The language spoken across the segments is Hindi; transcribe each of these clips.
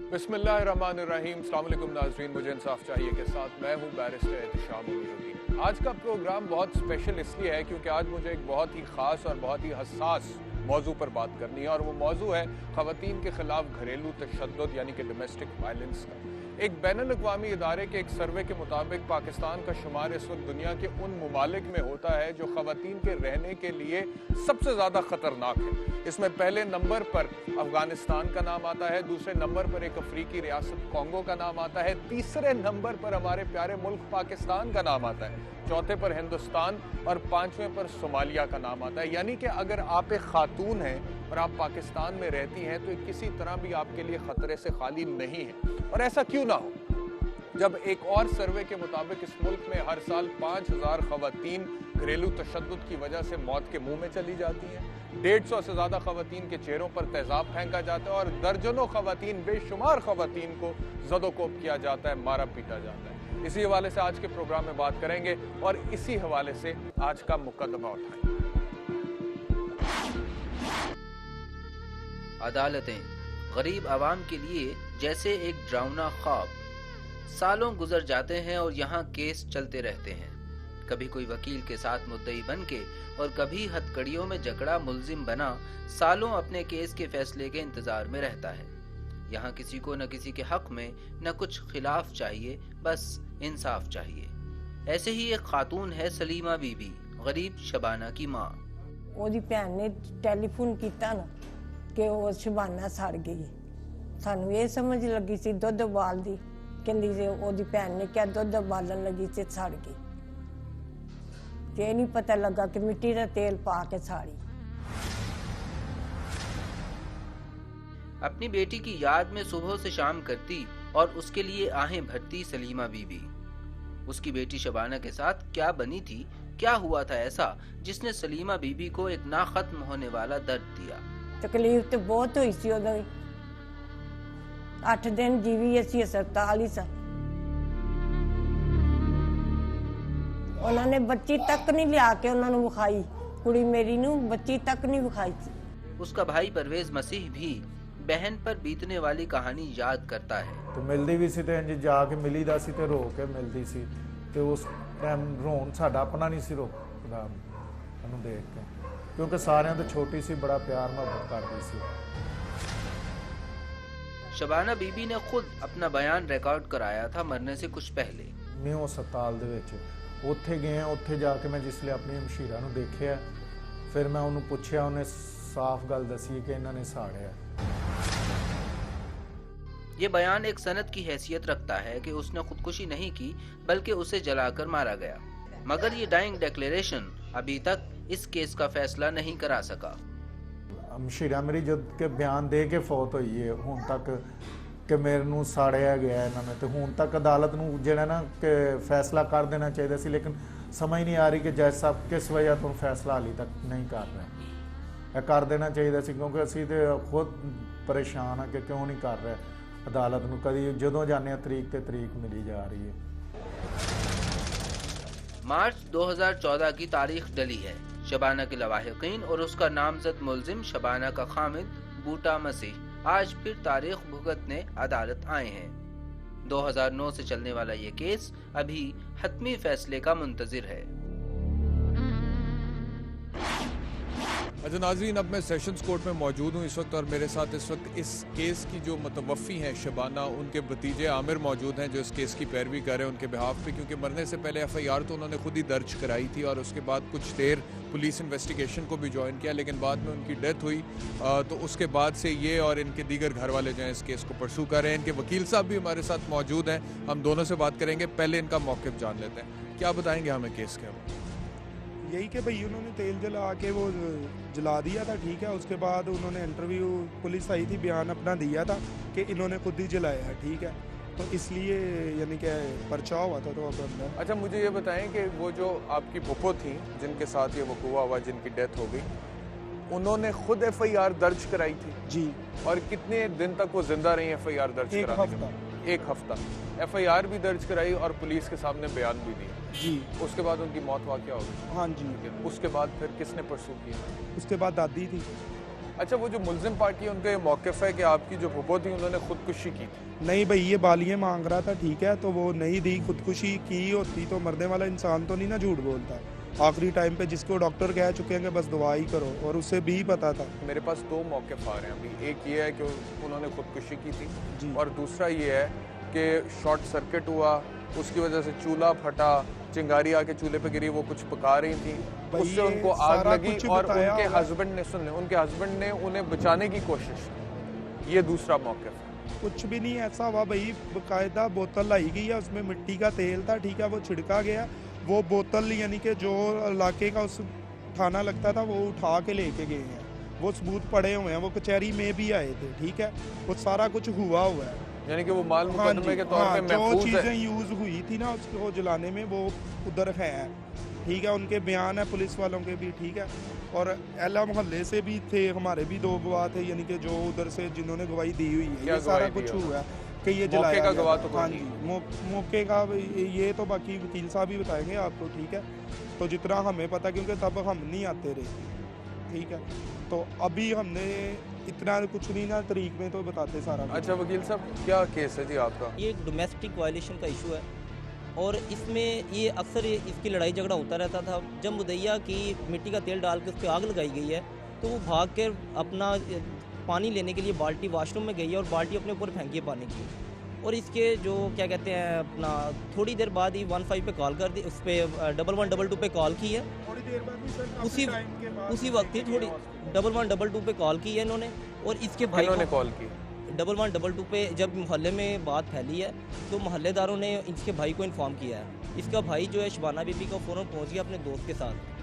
बिस्मिल्लाहिर्रहमानिर्रहीम। अस्सलाम वालेकुम नाज़रीन, मुझे इंसाफ चाहिए के साथ मैं हूँ बैरिस्टर एहतिशाम उमीरुद्दीन। आज का प्रोग्राम बहुत स्पेशल इसलिए है क्योंकि आज मुझे एक बहुत ही ख़ास और बहुत ही हसास मौजू पर बात करनी है और वो मौजू है ख़वातीन के ख़िलाफ़ घरेलू तशद्दुद यानी कि डोमेस्टिक वायलेंस का। एक बैनुल-अक़वामी इदारे के एक सर्वे के मुताबिक पाकिस्तान का शुमार इस वक्त दुनिया के उन ममालिक में होता है जो ख़वातीन के रहने के लिए सबसे ज़्यादा ख़तरनाक है। इसमें पहले नंबर पर अफगानिस्तान का नाम आता है, दूसरे नंबर पर एक अफ्रीकी रियासत कॉन्गो का नाम आता है, तीसरे नंबर पर हमारे प्यारे मुल्क पाकिस्तान का नाम आता है, चौथे पर हिंदुस्तान और पांचवें पर सोमालिया का नाम आता है। यानी कि अगर आप एक खातून हैं और आप पाकिस्तान में रहती हैं तो किसी तरह भी आपके लिए खतरे से खाली नहीं है। और ऐसा क्यों ना हो जब एक और सर्वे के मुताबिक इस मुल्क में हर साल 5000 खवातीन घरेलू तशद्दुद की वजह से मौत के मुंह में चली जाती हैं, 150 से ज़्यादा खवातीन के चेहरों पर तेजाब फेंका जाता है और दर्जनों खवातीन, बेशुमार खवातीन को ज़दोकोब किया जाता है, मारा पीटा जाता है। इसी हवाले से आज के प्रोग्राम में बात करेंगे और इसी हवाले से आज का मुकदमा उठाएंगे। अदालतें गरीब आवाम के लिए जैसे एक डरावना ख्वाब। सालों गुजर जाते हैं और यहाँ केस चलते रहते हैं, कभी कोई वकील के साथ मुद्दई बन के और कभी हथकड़ियों में जकड़ा मुल्जिम बना सालों अपने केस के फैसले के इंतजार में रहता है। यहाँ किसी को न किसी के हक में न कुछ खिलाफ चाहिए, बस इंसाफ चाहिए। ऐसे ही एक खातून है सलीमा बीबी, गरीब शबाना की माँ। ਉਹਦੀ ਭੈਣ ਨੇ ਟੈਲੀਫੋਨ ਕੀਤਾ ਨਾ ਕਿ ਉਹ ਸ਼ਬਾਨਾ ਸੜ ਗਈ। ਸਾਨੂੰ ਇਹ ਸਮਝ ਲੱਗੀ ਸੀ ਦੁੱਧ ਉਬਾਲਦੀ, ਕਹਿੰਦੀ ਜੇ ਉਹਦੀ ਭੈਣ ਨੇ ਕਿਹਾ ਦੁੱਧ ਉਬਾਲਣ ਲੱਗੀ ਤੇ ਸੜ ਗਈ। ਤੇ ਨਹੀਂ ਪਤਾ ਲੱਗਾ ਕਿ ਮਿੱਟੀ ਦਾ ਤੇਲ ਪਾ ਕੇ ਸਾੜੀ। अपनी बेटी की याद में सुबह से शाम करती और उसके लिए आहें भरती सलीमा बीबी। उसकी बेटी शबाना के साथ क्या बनी थी, क्या हुआ था ऐसा जिसने सलीमा बीबी को एक ना खत्म होने वाला दर्द दिया। तकलीफ तो बहुत हुई सी उदों 8 दिन जीवी असी अस्पताल ही सा। उन्होंने बच्ची तक नहीं लिया के उन्होंने विखाई, कुड़ी मेरी नू बच्ची तक नहीं विखाई थी। उसका भाई परवेज मसीह भी बहन पर बीतने वाली कहानी याद करता है। तो मिलदी भी सी ते इंज जाके मिलीदा सी ते रो के मिलदी सी ते उस टाइम रोन साडा अपना नहीं सी रोकदा उन्हें देख के, क्योंकि सारियां तो छोटी सी, बड़ा प्यार मोहब्बत करदी सी। शबाना बीबी ने खुद अपना बयान रिकॉर्ड कराया था मरने से कुछ पहले। न्यू अस्पताल दे विच उत्थे गए, उत्थे जाके मैं जिसले अपनी मशीरा नूं देखिया, फिर मैं उन्होंने पूछया, उन्हें साफ गल दसी कि इन्होंने साड़िया। ये बयान एक सनद की हैसियत रखता है कि उसने खुदकुशी नहीं की बल्कि उसे जलाकर मारा गया, मगर ये डाइंग डिक्लेरेशन अभी तक इस केस का फैसला नहीं करा सका। मशीरा मेरी जद के बयान दे के फौत हुई है हुण तक कि मेरे नूं साड़िया गया इन्होंने, तो हुण तक अदालत नूं जिहड़ा ना कि फैसला कर देना चाहिए सी, लेकिन समझ नहीं आ रही कि जज साहब किस वजह तो फैसला हाली तक नहीं कर रहे। कर देना चाहिए सी क्योंकि असीं ते खुद परेशान हाँ कि क्यों नहीं कर रहे अदालत नूं। कदी जदों जाने तरीक ते तरीक मिली जा रही है। मार्च 2014 की तारीख डली है। शबाना के लवाहिकीन और उसका नामजद मुल्जिम शबाना का खामिद बूटा मसीह आज फिर तारीख भुगतने अदालत आए हैं। 2009 से चलने वाला ये केस अभी हतमी फैसले का मुंतजिर है। अच्छा नाज़रीन, अब मैं सेशंस कोर्ट में मौजूद हूँ इस वक्त और मेरे साथ इस वक्त इस केस की जो मुतवफ़ी हैं शबाना, उनके भतीजे आमिर मौजूद हैं जो इस केस की पैरवी कर रहे हैं उनके बिहाफ पे, क्योंकि मरने से पहले FIR तो उन्होंने खुद ही दर्ज कराई थी और उसके बाद कुछ देर पुलिस इन्वेस्टिगेशन को भी ज्वाइन किया, लेकिन बाद में उनकी डेथ हुई। तो उसके बाद से ये और इनके दीगर घर वाले जो हैं इस केस को परसू कर रहे हैं। इनके वकील साहब भी हमारे साथ मौजूद हैं, हम दोनों से बात करेंगे। पहले इनका मौक़िफ़ जान लेते हैं, क्या बताएँगे हमें केस के हवाले? यही कि भाई उन्होंने तेल जला के वो जला दिया था, ठीक है। उसके बाद उन्होंने इंटरव्यू, पुलिस आई थी, बयान अपना दिया था कि इन्होंने खुद ही जलाया है, ठीक है। तो इसलिए यानी कि पर्चा हुआ था तो अब अंदर। अच्छा मुझे ये बताएं कि वो जो आपकी फुफो थी जिनके साथ ये वक़ूआ हुआ, जिनकी डेथ हो गई, उन्होंने खुद FIR दर्ज कराई थी जी। और कितने दिन तक वो जिंदा रही FIR दर्ज कराने के बाद? 1 हफ्ता। FIR भी दर्ज कराई और पुलिस के सामने बयान भी दिया जी। उसके बाद उनकी मौत वाक़या हो गई। हाँ जी। उसके बाद फिर किसने परसू किया? उसके बाद दादी थी। अच्छा, वो जो मुल्जिम पार्टी है उनका ये मौक़िफ़ है कि आपकी जो फुफो थी उन्होंने खुदकुशी की थी। नहीं भाई, ये बालियाँ मांग रहा था, ठीक है, तो वो नहीं दी। खुदकुशी की होती तो मरने वाला इंसान तो नहीं ना झूठ बोलता। आखिरी टाइम पे जिसको डॉक्टर कह चुके हैं कि बस दुआ ही करो, और उसे भी पता था। मेरे पास 2 मौक़िफ़ आ रहे हैं अभी। एक ये है कि उन्होंने खुदकुशी की थी जी। और दूसरा ये है कि शॉर्ट सर्किट हुआ, उसकी वजह से चूल्हा फटा, चिंगारी आके चूल्हे पे गिरी, वो कुछ पका रही थी, भाई उससे ये उनको आग सारा लगी कुछ और बताया उनके हुआ है। हस्बैंड ने उनके हस्बैंड ने उन्हें बचाने की कोशिश की। ये दूसरा मौक़िफ़ है। कुछ भी नहीं ऐसा हुआ भाई, बाकायदा बोतल लाई गई है, उसमें मिट्टी का तेल था, ठीक है, वो छिड़का गया। वो बोतल यानी कि जो इलाके का उस थाना लगता था वो उठा के लेके गए हैं। वो सबूत पड़े हुए हैं, वो कचहरी में भी आए थे, ठीक है, वो सारा कुछ हुआ है। यानी कि वो माल हाँ मुकदमे जी, के तौर पे जो महफूज चीज़ें है। यूज़ हुई थी ना उसको जलाने में, वो उधर है, ठीक है, उनके बयान है पुलिस वालों के भी, ठीक है। और एला मोहल्ले से भी थे, हमारे भी 2 गवाह थे, यानी कि जो उधर से जिन्होंने गवाही दी हुई है। क्या ये सारा गवाही दी कुछ है? हुआ है कि ये मौके जलाया का गया गवाह था। तो कोई हाँ नहीं जी, मौके का ये तो बाकी वकील साहब ही बताएंगे आपको, ठीक है। तो जितना हमें पता, क्योंकि तब हम नहीं आते रहे, ठीक है, तो अभी हमने इतना कुछ नहीं ना तरीक में तो बताते सारा कुछ। अच्छा वकील साहब, क्या केस है जी आपका? ये एक डोमेस्टिक वायलेशन का इशू है और इसमें ये अक्सर इसकी लड़ाई झगड़ा होता रहता था। जब मुदैया की मिट्टी का तेल डाल के उस पर आग लगाई गई है तो वो भाग कर अपना पानी लेने के लिए बाल्टी वॉशरूम में गई है और बाल्टी अपने ऊपर फेंकी है पानी की। और इसके जो क्या कहते हैं अपना थोड़ी देर बाद ही 15 पे कॉल कर दी, उस पर 1122 पे कॉल की है। थोड़ी देर बाद भी सर, उसी काफी टाइम के बाद उसी वक्त ही थोड़ी 1122 पे कॉल की है इन्होंने। और इसके भाई इन्होंने को कॉल की? 1122 पे जब मोहल्ले में बात फैली है तो मोहल्लेदारों ने इसके भाई को इन्फॉर्म किया है। इसका भाई जो है शबाना बीबी का फ़ौरन पहुंच गया अपने दोस्त के साथ।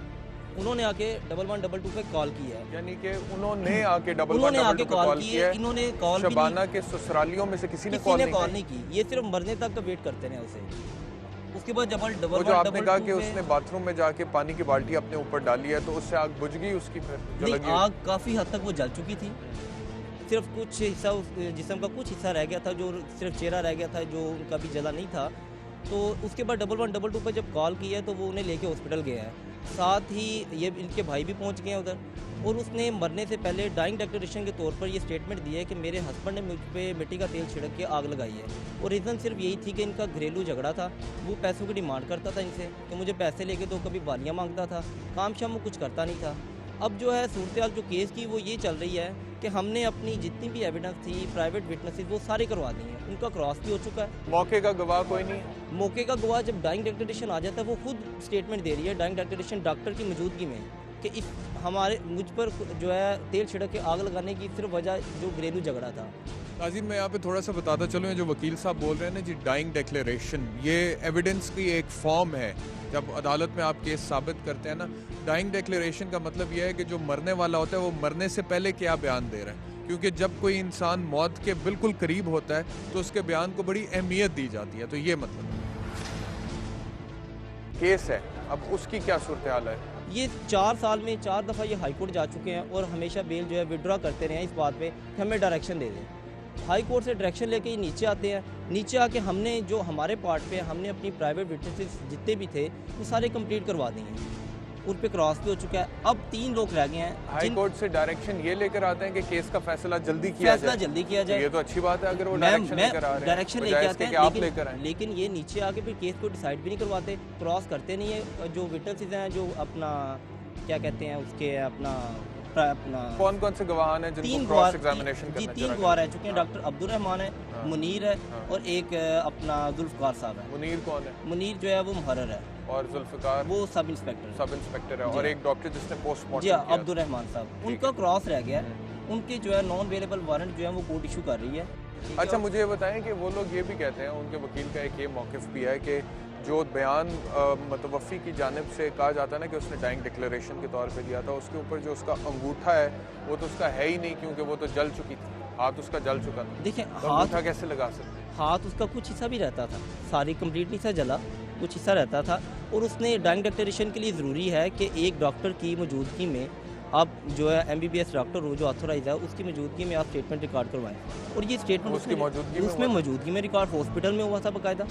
उन्होंने आके 1122 पे कॉल की है। यानी कि उन्होंने आके उन्होंने आके 1122 पे कॉल कॉल की किया है। है। इन्होंने कॉल भी शबाना के ससुरालियों में से किसी ने कॉल नहीं की। ये सिर्फ मरने तक का वेट करते रहे उसे। उसके बाद जब वो जो आपने कहा कि 1122 उसने बाथरूम में जाके पानी की बाल्टी अपने ऊपर डाली है तो उससे आग बुझ गई उसकी, फिर जो नहीं, लगी? आग काफ़ी हद तक वो जल चुकी थी। सिर्फ कुछ हिस्सा जिस्म का कुछ हिस्सा रह गया था, जो सिर्फ चेहरा रह गया था, जो उनका भी जला नहीं था। तो उसके बाद 1122 पर जब कॉल की है तो वो उन्हें लेके हॉस्पिटल गया है। साथ ही ये इनके भाई भी पहुंच गए हैं उधर। और उसने मरने से पहले डाइंग डेक्लेरेशन के तौर पर ये स्टेटमेंट दिया है कि मेरे हस्बैंड ने मुझ पे मिट्टी का तेल छिड़क के आग लगाई है। और रीज़न सिर्फ यही थी कि इनका घरेलू झगड़ा था। वो पैसों की डिमांड करता था इनसे कि मुझे पैसे लेके दो, कभी बालियाँ मांगता था, काम शाम वो कुछ करता नहीं था। अब जो है सूरत हाल जो केस की वो ये चल रही है कि हमने अपनी जितनी भी एविडेंस थी, प्राइवेट विटनेसेस, वो सारे करवा दी हैं। उनका क्रॉस भी हो चुका है। मौके का गवाह कोई नहीं है? मौके का गवाह जब डाइंग डेक्लेरेशन आ जाता है वो खुद स्टेटमेंट दे रही है डाइंग डेक्लेरेशन डॉक्टर की मौजूदगी में कि इस मुझ पर जो है तेल छिड़क के आग लगाने की सिर्फ वजह जो घरेलू झगड़ा था। नाज़रीन, मैं यहाँ पे थोड़ा सा बताता चलूँ, जो वकील साहब बोल रहे हैं ना जी, डाइंग डेक्लेरेशन, ये एविडेंस की एक फॉर्म है। जब अदालत में आप केस साबित करते हैं ना, डाइंग डेक्लेरेशन का मतलब यह है कि जो मरने वाला होता है वो मरने से पहले क्या बयान दे रहा है। क्योंकि जब कोई इंसान मौत के बिल्कुल करीब होता है तो उसके बयान को बड़ी अहमियत दी जाती है। तो ये मतलब केस है, अब उसकी क्या सूरत हाल है? ये 4 साल में 4 दफ़ा ये हाई कोर्ट जा चुके हैं और हमेशा बेल जो है विड्रॉ करते रहे हैं इस बात पे कि हमें डायरेक्शन दे दें। हाई कोर्ट से डायरेक्शन लेके ये नीचे आते हैं। नीचे आके हमने जो हमारे पार्ट पे हमने अपनी प्राइवेट विटनेसेस जितने भी थे वो सारे कंप्लीट करवा दिए हैं। उन पे क्रॉस भी हो चुका है। अब 3 लोग रह गए हैं। हाई कोर्ट से डायरेक्शन ये लेकर आते हैं कि केस का फैसला जल्दी किया जाए। जल्दी किया जाए। ये तो अच्छी बात है अगर वो डायरेक्शन लेकर आ रहे हैं। डायरेक्शन बजाय लेके इसके आते कि हैं आप लेकर आए। लेकिन ये नीचे आके फिर केस को डिसाइड भी नहीं करवाते, क्रॉस करते नहीं है। जो विटनेसेस हैं, जो अपना क्या कहते हैं उसके अपना कौन कौन से गवाह हैं जिनको 3 क्रॉस एग्जामिनेशन करना? 3 गवाह रह चुके हैं। डॉक्टर अब्दुल रहमान है, हाँ। मुनीर है हाँ। और एक अपना जुल्फकार साहब है। मुनीर कौन है? मुनीर जो है वो मुहर्रर है और जुल्फिकार वो सब इंस्पेक्टर है। सब इंस्पेक्टर है। जी। और एक डॉक्टर जिसने जी पोस्टमार्टम हाँ, किया। अब्दुल रहमान साहब, ठीक उनका है। क्रॉस रह गया है। उनके जो है नॉन अवेलेबल वारंट जो है वो कोर्ट इशू कर रही है। अच्छा, मुझे ये बताएं कि वो लोग ये भी कहते हैं, उनके वकील का एक ये मौक़िफ़ भी है कि जो बयान मुतवफ़ी की जानिब से कहा जाता है ना कि उसने डाइंग डिक्लेरेशन के तौर पे दिया था, उसके ऊपर जो उसका अंगूठा है वो तो उसका है ही नहीं, क्योंकि वो तो जल चुकी थी, हाथ उसका जल चुका था। देखिए तो अंगूठा कैसे लगा सकते हैं? हाथ उसका कुछ हिस्सा भी रहता था, सारी कंप्लीट नहीं सा जला, कुछ हिस्सा रहता था। और उसने डाइंग डिक्लेरेशन के लिए ज़रूरी है कि एक डॉक्टर की मौजूदगी में आप जो है MBBS डॉक्टर हो जो ऑथोराइज है उसकी मौजूदगी में आप स्टेटमेंट रिकॉर्ड करवाएं। और ये स्टेटमेंट उसकी मौजूदगी में उसमें हुआ था? मौजूदगी में रिकॉर्ड हॉस्पिटल में हुआ था बाकायदा।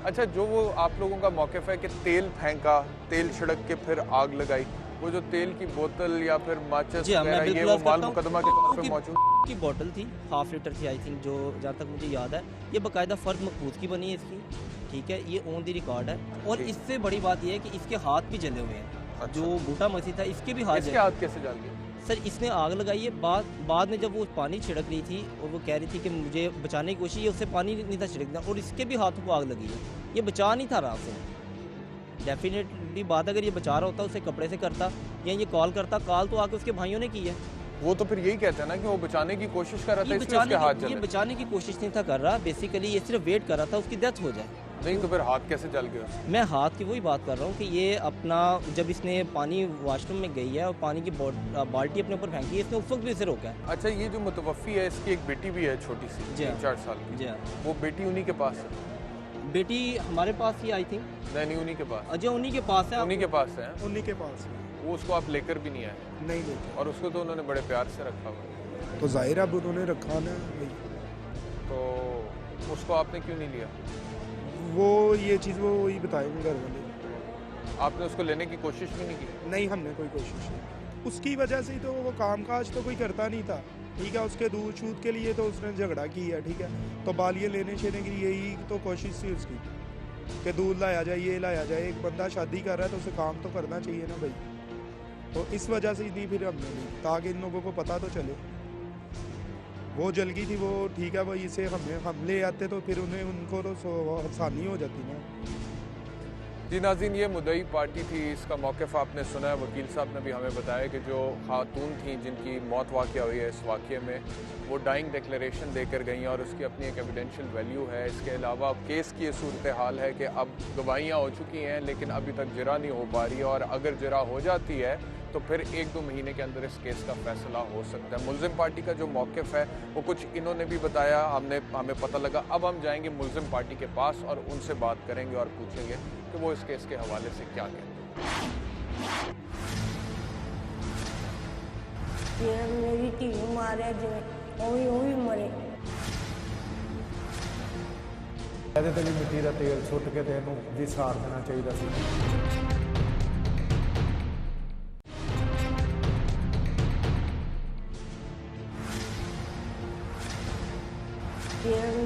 अच्छा, जो वो आप लोगों का मौक़िफ़ है कि तेल फेंका, तेल छिड़क के फिर आग लगाई, वो जो तेल की बोतल या फिर माचिस जी हाँ, मैं वगैरह, ये बिल्कुल वो अर्ज माल करता हूँ। मुकदमा के तौर पे की- मौजूद की बोतल थी, 1/2 लीटर थी आई थिंक, जो जहाँ तक मुझे याद है। ये बाकायदा फ़र्द मकबूज की बनी है इसकी, ठीक है, ये ऑन दी रिकॉर्ड है। और ठीक। इससे बड़ी बात यह है कि इसके हाथ भी जले हुए हैं। अच्छा। जो बूटा मसीह था इसके भी हाथ इसके जले। हाथ कैसे जल गए? सर इसने आग लगाई है, बाद में जब वो पानी छिड़क रही थी और वो कह रही थी कि मुझे बचाने की कोशिश, ये उससे पानी नहीं था छिड़कना और इसके भी हाथों को आग लगी है। ये बचा नहीं था रात से। डेफिनेटली बात, अगर ये बचा रहा होता उसे कपड़े से करता या ये कॉल करता। कॉल तो आके उसके भाइयों ने की है। वो तो फिर यही कहते हैं ना कि वो बचाने की कोशिश कर रहा था, ये इसलिए उसके हाथ ये जले। बचाने की कोशिश नहीं था कर रहा, बेसिकली ये सिर्फ वेट कर रहा था उसकी डेथ हो जाए। नहीं तो फिर हाथ कैसे जल गए उसके? मैं हाथ की वही बात कर रहा हूँ कि ये अपना, जब इसने पानी वॉशरूम में गई है और पानी की बाल्टी अपने ऊपर फेंकी है, इसने उस वक्त भी इसे रोका है। अच्छा, ये जो मुतवफ़ी है इसकी एक बेटी भी है छोटी सी, जी हाँ। 3-4 साल की। जी हाँ, वो बेटी उन्हीं के पास है? बेटी हमारे पास ही आई थिंक। नहीं, उन्हीं के पास। अजय उन्हीं के पास है। उन्हीं के पास है। उन्हीं के पास है। वो उसको आप लेकर भी नहीं आए नहीं लेके, और उसको तो उन्होंने बड़े प्यार से रखा हुआ है। तो जाहिर है अब उन्होंने रखा ना भाई। तो उसको आपने क्यों नहीं लिया? वो ये चीज़ वो वही बताएंगे घर वाले। आपने उसको लेने की कोशिश भी नहीं की? नहीं, हमने कोई कोशिश नहीं। उसकी वजह से ही तो वो कामकाज तो कोई करता नहीं था, ठीक है। उसके दूध शूद के लिए तो उसने झगड़ा किया, ठीक है। तो बालियाँ लेने शेने की यही तो कोशिश थी उसकी कि दूध लाया जाए, ये लाया जाए। एक बंदा शादी कर रहा है तो उसे काम तो करना चाहिए ना भाई। तो इस वजह से नहीं फिर हमने ली, ताकि इन लोगों को पता तो चले। वो जल गई थी वो, ठीक है। वही से हम ले आते तो फिर उनको तो आसानी हो जाती ना। जी नाज़रीन, ये मुद्दई पार्टी थी, इसका मौक़िफ़ आपने सुना है। वकील साहब ने भी हमें बताया कि जो खातून थी जिनकी मौत वाक़या हुई है इस वाक़े में, वो डाइंग डिक्लेरेशन देकर गई और उसकी अपनी एक एविडेंशियल वैल्यू है। इसके अलावा केस की ये सूरत हाल है कि अब गवाहियाँ हो चुकी हैं लेकिन अभी तक जरा नहीं हो पा रही है, और अगर जरा हो जाती है तो फिर 1-2 महीने के अंदर इस केस का फैसला हो सकता है। मुल्ज़िम पार्टी का जो मौक़िफ़ है वो कुछ इन्होंने भी बताया, हमें पता लगा। अब हम जाएंगे मुल्ज़िम पार्टी के पास और उनसे बात करेंगे और पूछेंगे कि वो इस केस के हवाले से क्या कहते हैं। मेरी धी मारे जिवें ओवी मरे। ਇਹਦੇ ਤੇ ਵੀ ਮਿੱਟੀ ਦਾ ਤੇਲ ਸੁੱਟ ਕੇ ਤੇ ਇਹਨੂੰ ਜੀ ਸਾੜ ਦੇਣਾ ਚਾਹੀਦਾ ਸੀ।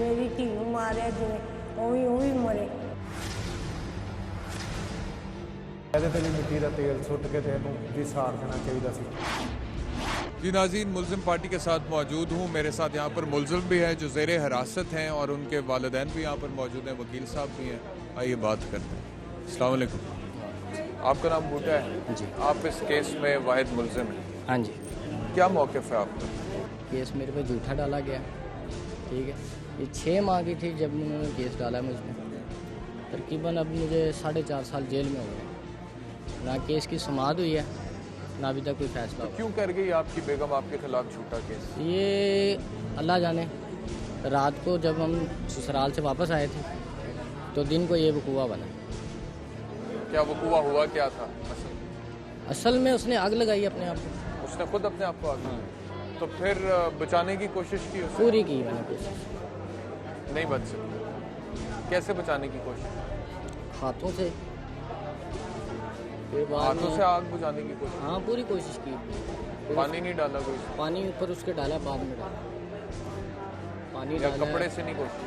मेरी धी मारे जिवें ओवी मरे। ਇਹਦੇ ਤੇ ਵੀ ਮਿੱਟੀ ਦਾ ਤੇਲ ਸੁੱਟ ਕੇ ਤੇ ਇਹਨੂੰ ਜੀ ਸਾੜ ਦੇਣਾ ਚਾਹੀਦਾ ਸੀ। जी नाज़रीन, मुल्ज़िम पार्टी के साथ मौजूद हूँ। मेरे साथ यहाँ पर मुल्ज़िम भी है जो ज़ेरे हिरासत हैं और उनके वालिदैन भी यहाँ पर मौजूद हैं, वकील साहब भी हैं। आइए बात करते हैं। अस्सलाम वालेकुम। आपका नाम बूटा है जी। आप इस केस में वाहिद मुल्ज़िम हैं, हाँ जी। क्या मौक़िफ़ है आपका? केस मेरे पे झूठा डाला गया, ठीक है। ये 6 माह की थी जब उन्होंने केस डाला मुझ पर। तकरीबन अब मुझे 4.5 साल जेल में हो गए। ना केस की समाअत हुई है, ना अभी तक कोई फैसला हुआ। क्यों कर गई आपकी बेगम आपके खिलाफ झूठा केस? ये अल्लाह जाने। रात को जब हम ससुराल से वापस आए थे तो दिन को ये वकूआ बना। क्या वकूआ हुआ क्या था असल में उसने आग लगाई अपने आप को। उसने खुद अपने आप को आग लगाई। तो फिर बचाने की कोशिश की उसने? पूरी की मैंने कोशिश, नहीं बच सकी। कैसे बचाने की कोशिश? हाथों से। फिर बाद हाथों में- से आग बुझाने की कोशिश? हाँ पूरी कोशिश की। पानी नहीं डाला कोई? पानी ऊपर उसके डाला, बाद में डाला पानी या डाला। कपड़े से नहीं कोशिश?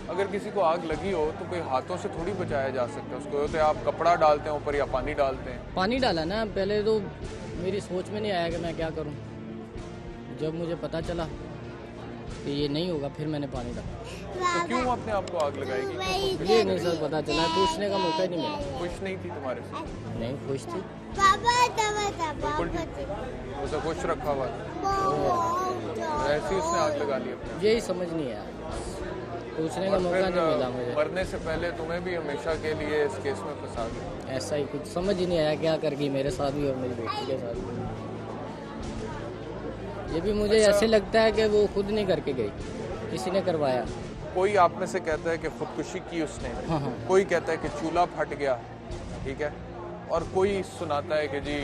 अगर किसी को आग लगी हो तो कोई हाथों से थोड़ी बचाया जा सकता है उसको, तो आप कपड़ा डालते हैं ऊपर या पानी डालते हैं? पानी डाला ना। पहले तो मेरी सोच में नहीं आया कि मैं क्या करूं। जब मुझे पता चला कि ये नहीं होगा फिर मैंने पानी डाला। तो क्यों अपने आप को आग लगाएगी? क्यों खुद पे? ये नहीं सर पता चला, पूछने का मौका ही नहीं मिला। खुश नहीं थी तुम्हारे से? नहीं खुश थी। बिल्कुल ठीक। उसे खुश रखा हुआ था, ऐसे ही उसने आग लगा ली अपने आप। यही समझ नहीं आया, पूछने का और मौका फिर नहीं मिला मुझे। मरने से पहले तुम्हें भी हमेशा के लिए इस केस में फंसा दिया। ऐसा ही कुछ समझ ही नहीं आया क्या कर गई मेरे साथ भी और मेरी बेटी के साथ भी। ये भी मुझे ऐसे लगता है कि वो खुद नहीं करके गई, किसी ने करवाया। कोई आप में से कहता है कि खुदकुशी की उसने, हाँ हाँ। कोई कहता है कि चूल्हा फट गया, ठीक है, और कोई सुनाता है कि जी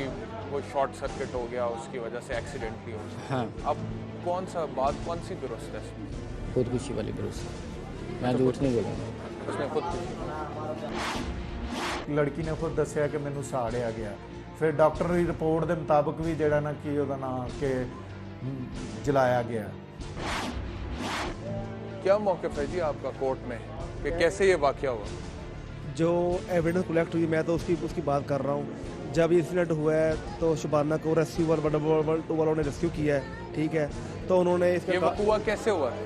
वो शॉर्ट सर्किट हो गया, उसकी वजह से एक्सीडेंटली हो गया। हाँ अब कौन सा बात कौन सी दुरुस्त है इसमें? खुदकुशी वाली भरोसा, मैं झूठ नहीं बोलूँगा। उसने खुदकुशी? ਲੜਕੀ ਨੇ ਖੁਦ ਦੱਸਿਆ ਕਿ ਮੈਨੂੰ ਸਾੜਿਆ ਗਿਆ। ਫਿਰ ਡਾਕਟਰ ਦੀ ਰਿਪੋर्ट ਦੇ ਮੁਤਾਬਕ ਵੀ ਜਿਹੜਾ ਨਾ ਕਿ ਉਹਦਾ ਨਾਂ ਕਿ जलाया गया। क्या मौक़िफ़ है जी आपका कोर्ट में कि कैसे ये वाक़या हुआ? जो एविडेंस कलेक्ट हुई मैं तो उसकी बात कर रहा हूँ। जब ये इंसिडेंट हुआ है तो शबाना को रेस्क्यू वालों ने रेस्क्यू किया है, ठीक है। तो उन्होंने ये वक़ूआ कैसे हुआ है?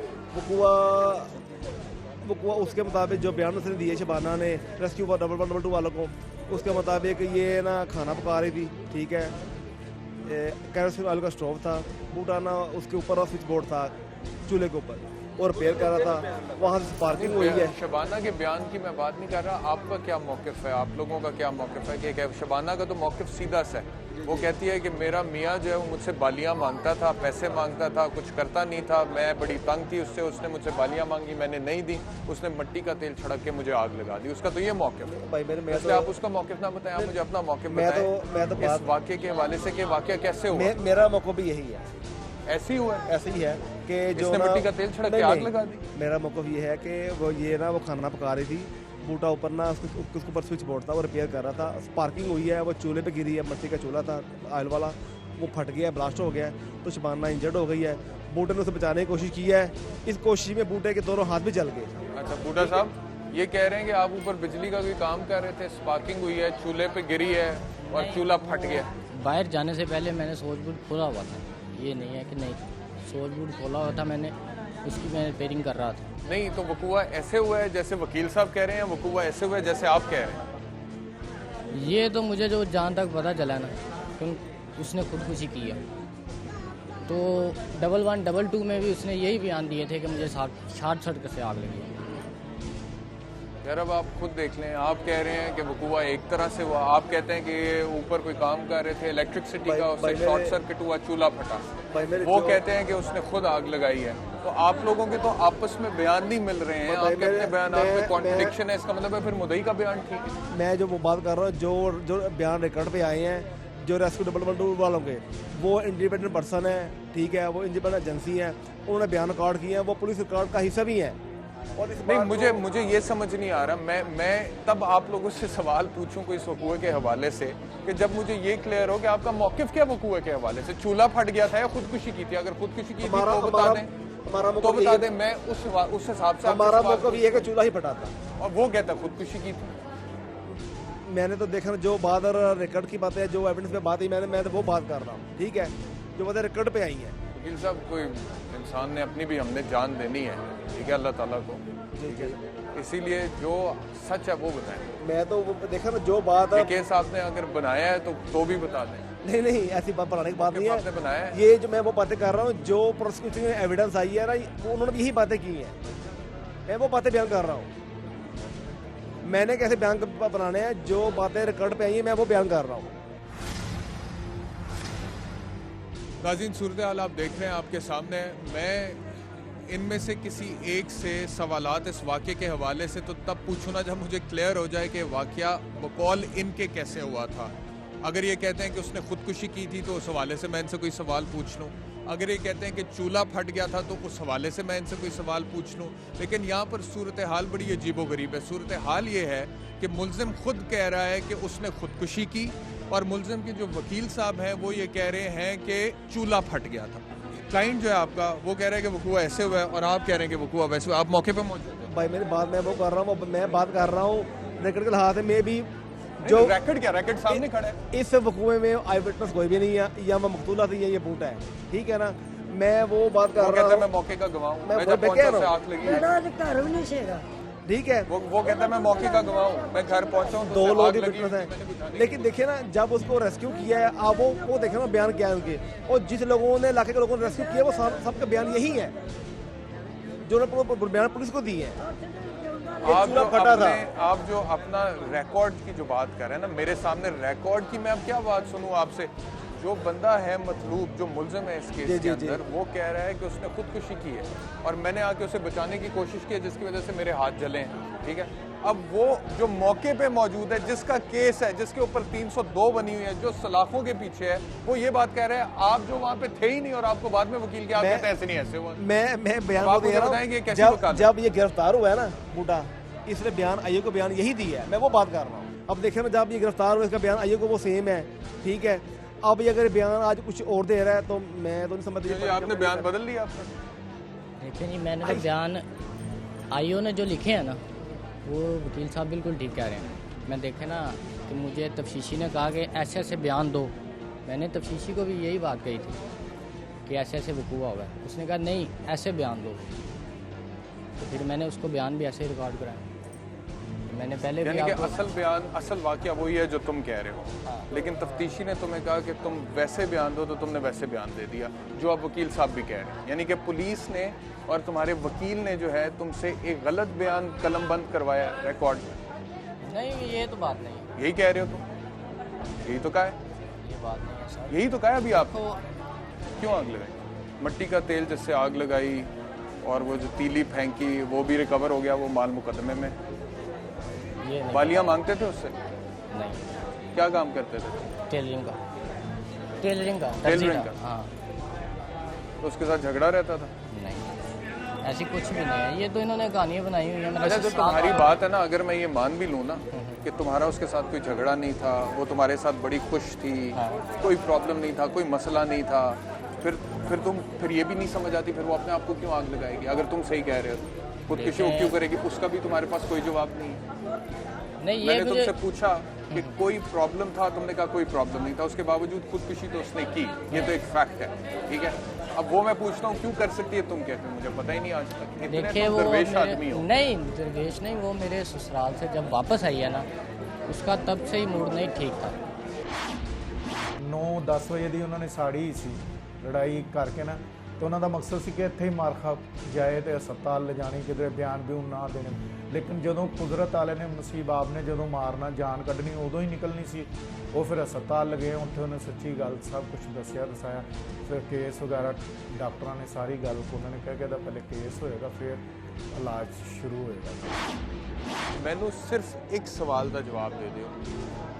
वक़ूआ उसके मुताबिक जो बयान उसने दिए शबाना ने रेस्क्यू 112 वालों को, उसके मुताबिक ये ना खाना पका रही थी, ठीक है। कैरोसिन ऑयल का स्टोव था, बूटा ना उसके ऊपर और स्विच बोर्ड था चूल्हे के ऊपर और रिपेयर कर रहा था, वहाँ से स्पार्किंग हुई है। शबाना के बयान की मैं बात नहीं कर रहा, आपका क्या मौक़िफ़ है, आप लोगों का क्या मौक़िफ़ है कि शबाना का तो मौक़िफ़ सीधा सा है। वो कहती है कि मेरा मियाँ जो है वो मुझसे बालियाँ मांगता था, पैसे मांगता था, कुछ करता नहीं था, मैं बड़ी तंग थी उससे, उसने मुझसे बालियाँ मांगी, मैंने नहीं दी, उसने मिट्टी का तेल छिड़क के मुझे आग लगा दी। उसका तो ये मौक़िफ़ है भाई। इसलिए आप उसका मौक़िफ़ ना बताएं, आप मुझे अपना मौक़िफ़ बताएं इस वाक़े के हवाले से कि वाक़या कैसे हुआ। मेरा मौक़िफ़ भी यही है, ऐसे ही हुआ, ऐसे ही है कि जो मिट्टी का तेल छिड़क के आग लगा दी। मेरा मौक़िफ़ ये है कि वो ये ना वो खाना पका रही थी, बूटा ऊपर ना उसके ऊपर स्विच बोर्ड था, वो रिपेयर कर रहा था, स्पार्किंग हुई है, वो चूल्हे पे गिरी है, मिट्टी का चूल्हा था ऑयल वाला, वो फट गया, ब्लास्ट हो गया, तो शबाना इंजर्ड हो गई है। बूटे ने उसे बचाने की कोशिश की है, इस कोशिश में बूटे के दोनों हाथ भी जल गए। अच्छा बूटा साहब ये कह रहे हैं कि आप ऊपर बिजली का कोई काम कर रहे थे, स्पार्किंग हुई है, चूल्हे पे गिरी है और चूल्हा फट गया। बाहर जाने से पहले मैंने स्विच बोर्ड खोला हुआ था, ये नहीं है कि नहीं, स्विच बोर्ड खोला हुआ था मैंने, उसकी मैं रिपेयरिंग कर रहा था। नहीं तो वक़ूआ ऐसे हुआ है जैसे वकील साहब कह रहे हैं, वक़ूआ ऐसे हुआ है जैसे आप कह रहे हैं? ये तो मुझे जो जहाँ तक पता चला ना, क्योंकि उसने खुदकुशी की है, तो 1122 में भी उसने यही बयान दिए थे कि मुझे शॉर्ट सर्किट से आग लगी। यार अब आप खुद देख लें, आप कह रहे हैं कि वक़ूआ एक तरह से हुआ, आप कहते हैं कि ये ऊपर कोई काम कर रहे थे, इलेक्ट्रिसिटी का उससे शॉर्ट सर्किट हुआ, चूल्हा फटा। वो कहते हैं कि उसने खुद आग लगाई है। तो आप लोगों के तो आपस में बयान नहीं मिल रहे हैं, आपके अपने बयान में कॉन्ट्रडिक्शन है, इसका मतलब है फिर मुद्दई का बयान ठीक है। मैं जो वो बात कर रहा हूँ, जो बयान रिकॉर्ड पे आए हैं, जो रेस्क्यू 112 वालों के, वो इंडिपेंडेंट पर्सन है, ठीक है, वो इंडिपेंडेंट एजेंसी है, उन्होंने बयान रिकॉर्ड किए हैं, वो पुलिस रिकॉर्ड का हिस्सा भी है। और नहीं मुझे ये समझ नहीं आ रहा, मैं तब आप लोगों से सवाल पूछूं कोई इस वक़ूए के हवाले से कि जब मुझे ये क्लियर हो कि आपका मौक़िफ़ क्या वक़ूए के हवाले से, चूल्हा फट गया था या खुदकुशी की थी? अगर खुदकुशी की थी तो बता दें, तो बता दें, मैं उस हिसाब से हमारा मौक़िफ़ ये है कि चूल्हा ही फटा था और वो कहता खुदकुशी की थी। मैंने तो देखा जो बात और रिकॉर्ड की बातें, जो एविडेंस पे बात है, मैं तो वो बात कर रहा हूँ, ठीक है, जो बातें रिकॉर्ड पे आई हैं। वकील साहब कोई इंसान ने अपनी भी हमने जान देनी है, ठीक है, अल्लाह ताला को, ठीक है, इसीलिए जो सच है वो बताएं। मैं तो देखा ना जो बात केस आपने अगर बनाया है तो भी बता दें। नहीं ऐसी बात बनाने की बात नहीं है, बनाया है। ये जो मैं वो बातें कर रहा हूँ, जो प्रोसिक्यूशन में एविडेंस आई है ना, उन्होंने यही बातें की हैं, मैं वो बातें बयान कर रहा हूँ। मैंने कैसे बयान बनाने हैं, जो बातें रिकॉर्ड पे आई हैं मैं वो बयान कर रहा हूँ। नाज़रीन सूरत हाल आप देख रहे हैं आपके सामने, मैं इनमें से किसी एक से सवालात इस वाक़े के हवाले से तो तब पूछूँ ना जब मुझे क्लियर हो जाए कि वाक़या बकौल इनके कैसे हुआ था। अगर ये कहते हैं कि उसने खुदकुशी की थी तो उस हवाले से मैं इनसे कोई सवाल पूछ लूँ, अगर ये कहते हैं कि चूल्हा फट गया था तो उस हवाले से मैं इनसे कोई सवाल पूछ लूँ। लेकिन यहाँ पर सूरत हाल बड़ी अजीबोगरीब है। सूरत हाल ये है कि मुल्ज़िम खुद कह रहा है कि उसने खुदकुशी की और मुल्ज़िम के जो वकील साहब हैं वो ये कह रहे हैं कि चूल्हा फट गया था। क्लाइंट जो है आपका वो कह रहा है कि वक़ूआ ऐसे हुआ है और आप कह रहे हैं कि वक़ूआ वैसे हुआ। आप मौके पे मौजूद हैं भाई, मेरी बात मैं वो कर रहा हूँ, मैं बात कर रहा हूँ रिकॉर्ड के हाथ में भी, जो रैकेट सामने खड़ा है। इस वक़ूए में आई विटनेस कोई भी नहीं है, या मैं मकतूला थी या ये बूटा है, ठीक है ना। मैं वो बात कर रहा हूँ, मैं मौके का गवाह हूँ, मैं जब पहुंचा से आग लगी, ठीक है, वो कहता है मैं मौके का गवाह हूँ, मैं घर पहुंचा हूँ, 2 लोग विटनेस हैं। लेकिन देखिए ना, जब उसको रेस्क्यू किया है, आप वो देखे ना बयान क्या है उनके, और जिस लोगों ने इलाके के लोगों ने रेस्क्यू किया वो सबका बयान यही है, जो बयान पुलिस को दी है। आप जो अपना रिकॉर्ड की जो बात कर रहे हैं ना, मेरे सामने रिकॉर्ड की मैं अब क्या बात सुनूं आपसे। जो बंदा है मतलूब, जो मुल्ज़िम है इस केस के अंदर, वो कह रहा है कि उसने खुदकुशी की है और मैंने आके उसे बचाने की कोशिश की है जिसकी वजह से मेरे हाथ जले हैं, ठीक है। अब वो जो मौके पे मौजूद है, जिसका केस है, जिसके ऊपर 302 बनी हुई है, जो सलाखों के पीछे है, वो ये बात कह रहे हैं आप जो वहाँ पे थे ही नहीं और आपको बाद में वकील के आगे ऐसे नहीं ऐसे हुआ। मैं बयान दे रहा हूं, जब ये गिरफ्तार हुआ है ना बूटा, इसने बयान आयोग को बयान यही दिया है, मैं वो बात कर रहा हूँ। अब देखें ना, जब ये गिरफ्तार हुआ, इसका बयान आईओ को वो सेम है, ठीक है। अब ये अगर बयान आज कुछ और दे रहा है तो मैं तो नहीं समझती। आपने बयान बदल लिया आपका? देखिए जी, मैंने तो बयान आईओ ने जो लिखे हैं ना, वो वकील साहब बिल्कुल ठीक कह रहे हैं। मैं देखे ना कि मुझे तफ्तीशी ने कहा कि ऐसे ऐसे बयान दो, मैंने तफ्तीशी को भी यही बात कही थी कि ऐसे ऐसे वकूआ हुआ है। उसने कहा नहीं, ऐसे बयान दो, तो फिर मैंने उसको बयान भी ऐसे ही रिकॉर्ड कराया। मैंने पहले भी यानी कि आपको असल बयान, असल वाकया वही है जो तुम कह रहे हो, लेकिन तफ्तीशी ने तुम्हें कहा कि तुम वैसे बयान दो, तो तुमने वैसे बयान दे दिया, जो अब वकील साहब भी कह रहे हैं। यानी कि पुलिस ने और तुम्हारे वकील ने जो है तुमसे एक गलत बयान कलम बंद करवाया रिकॉर्ड में। नहीं, ये तो बात नहीं है, यही कह रहे हो तुम? यही तो कहा है? ये बात नहीं है सर। यही तो कहा है अभी आप। तो क्यों आग लगाई? मिट्टी का तेल जिससे आग लगाई और वो जो तीली फेंकी वो भी रिकवर हो गया, वो माल मुकदमे में। ये नहीं, बालियां मांगते थे उससे? नहीं, क्या काम करते थे? टेलरिंग का, टेलरिंग का, टेलरिंग दर्जी का? हाँ। तो उसके साथ झगड़ा रहता था? नहीं, ऐसी कुछ भी नहीं है, ये तो इन्होंने कहानियाँ बनाई हुई है। अच्छा, जो तुम्हारी बात है ना, अगर मैं ये मान भी लूँ ना कि तुम्हारा उसके साथ कोई झगड़ा नहीं था, वो तुम्हारे साथ बड़ी खुश थी, कोई प्रॉब्लम नहीं था, कोई मसला नहीं था, फिर ये भी नहीं समझ आती फिर वो अपने आप को क्यों आग लगाएगी? अगर तुम सही कह रहे हो, खुदकुशी क्यों करेगी? उसका भी तुम्हारे पास कोई जवाब नहीं है। नहीं, मैंने तुमसे पूछा कि कोई प्रॉब्लम था, तुमने कहा कोई प्रॉब्लम नहीं था, उसके बावजूद खुदकुशी तो उसने की, ये तो एक फैक्ट है, ठीक है। अब वो मैं पूछता हूँ क्यों कर सकती है, तुम कहते हो मुझे पता ही नहीं आज तक। देखिए, वो आदमी हो? नहीं, दरवेश नहीं, वो मेरे ससुराल से जब वापस आई है ना, उसका तब से ही मूड नहीं ठीक था। 9-10 ਵਜੇ ਦੀ ਉਹਨਾਂ ਨੇ ਸਾੜੀ ਹੀ ਸੀ ਲੜਾਈ ਕਰਕੇ ਨਾ, ਤੇ ਉਹਨਾਂ ਦਾ ਮਕਸਦ ਸੀ ਕਿ ਇੱਥੇ ਹੀ ਮਾਰ ਖਾ ਜਾਏ ਤੇ ਹਸਪਤਾਲ ਲਿਜਾਣੀ, ਕਿਧਰੇ ਬਿਆਨ ਵੀ ਨਾ ਦੇਣੇ। ਲੇਕਿਨ ਜਦੋਂ ਕੁਦਰਤ ਵਾਲੇ ਨੇ, ਨਸੀਬ ਆਪ ਨੇ ਜਦੋਂ ਮਾਰਨਾ, ਜਾਨ ਕੱਢਣੀ, ਉਦੋਂ ਹੀ ਨਿਕਲਣੀ ਸੀ। ਉਹ ਫਿਰ ਹਸਪਤਾਲ ਲਗੇ, ਉੱਥੇ ਉਹਨੇ ਸੱਚੀ ਗੱਲ ਸਭ ਕੁਝ ਦਸਾਇਆ। ਫਿਰ ਕੇਸ ਵਗੈਰਾ ਡਾਕਟਰਾਂ ਨੇ ਸਾਰੀ ਗੱਲ ਉਹਨਾਂ ਨੇ ਕਿਹਾ ਕਿ ਇਹਦਾ ਪਹਿਲੇ ਕੇਸ ਹੋਏਗਾ, ਫਿਰ ਇਲਾਜ ਸ਼ੁਰੂ ਹੋਏਗਾ। ਮੈਨੂੰ ਸਿਰਫ ਇੱਕ ਸਵਾਲ ਦਾ ਜਵਾਬ ਦੇ ਦਿਓ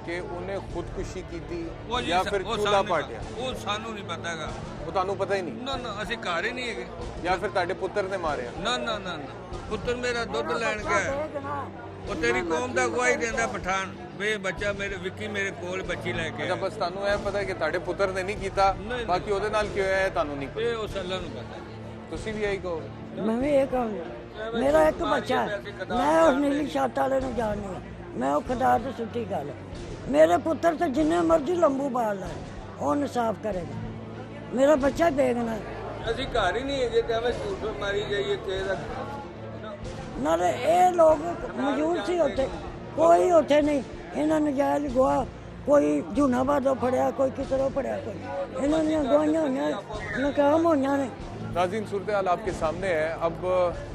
ਕਿ ਉਹਨੇ ਖੁਦਕੁਸ਼ੀ ਕੀਤੀ ਉਹ ਜੀ ਜਾਂ ਫਿਰ ਉਹ ਚੂਲਾ ਸਾਨੂੰ ਪਾਟਿਆ? ਉਹ ਸਾਨੂੰ ਨਹੀਂ ਪਤਾ ਹੈਗਾ। ਉਹ ਤੁਹਾਨੂੰ ਪਤਾ ਹੀ ਨਹੀਂ? ਨਾ ਨਾ, ਅਸੀਂ ਘਰ ਹੀ ਨਹੀਂ ਹੈਗੇ। ਜਾਂ ਫਿਰ ਤੁਹਾਡੇ ਪੁੱਤਰ ਨੇ ਮਾਰਿਆ? ਨਾ ਨਾ ਨਾ ਨਾ, ਪੁੱਤਰ ਮੇਰਾ ਦੁੱਧ ਲੈਣ ਗਿਆ, ਉਹ ਤੇਰੀ ਕੌਮ ਦਾ ਗਵਾਹੀ ਦਿੰਦਾ ਪਠਾਨ ਵੇ ਬੱਚਾ ਮੇਰੇ ਵਿੱਕੀ ਮੇਰੇ ਕੋਲ ਬੱਚੀ ਲੈ ਕੇ ਅੱਛਾ, ਬਸ ਤੁਹਾਨੂੰ ਇਹ ਪਤਾ ਕਿ ਤੁਹਾਡੇ ਪੁੱਤਰ ਨੇ ਨਹੀਂ ਕੀਤਾ, ਨਹੀਂ। ਬਾਕੀ ਉਹਦੇ ਨਾਲ ਕੀ ਹੋਇਆ ਇਹ ਤੁਹਾਨੂੰ ਨਹੀਂ ਪਤਾ। ਇਹ ਉਸ ਅੱਲਾ ਨੂੰ ਪਤਾ। ਤੁਸੀਂ ਵੀ ਇਹੀ ਕਹੋ? मैं भी ये कहूँगी, मेरा एक बच्चा है, मैं उस नीली छत वाले ਨੂੰ ਜਾਣਦੀ ਹਾਂ, ਮੈਂ ਉਹ ਖੁਦਾ ਤੋਂ ਸੁੱਟੀ ਗੱਲ। ਮੇਰੇ ਪੁੱਤਰ ਤੇ ਜਿੰਨੇ ਮਰਜ਼ੀ ਲੰਬੂ ਬਾਲ ਲੈ, ਉਹ ਇਨਸਾਫ ਕਰੇਗਾ। ਮੇਰਾ ਬੱਚਾ ਬੇਗਨਾ ਹੈ। ਅਸੀਂ ਘਰ ਹੀ ਨਹੀਂ ਹੈਗੇ ਤੇ ਐਵੇਂ ਝੂਠ ਮਾਰੀ ਜਾਈਏ ਕਿਸੇ ਦਾ। ਨਾਲੇ ਇਹ ਲੋਕ ਮੌਜੂਦ ਸੀ ਉੱਥੇ, ਕੋਈ ਉੱਥੇ ਨਹੀਂ। ਇਹਨਾਂ ਨਜਾਇਜ਼ ਗਵਾਹ, ਕੋਈ ਜੂਨਾਬਾਦੋਂ ਫੜਿਆ, ਕੋਈ ਕਿਧਰੋਂ ਫੜਿਆ, ਕੋਈ ਇਹਨਾਂ ਦੀਆਂ ਗਵਾਹੀਆਂ ਹੋਈਆਂ, ਨਕਾਮ ਹੋਈਆਂ ਨੇ। नाज़रीन, सूरत हाल आपके सामने है। अब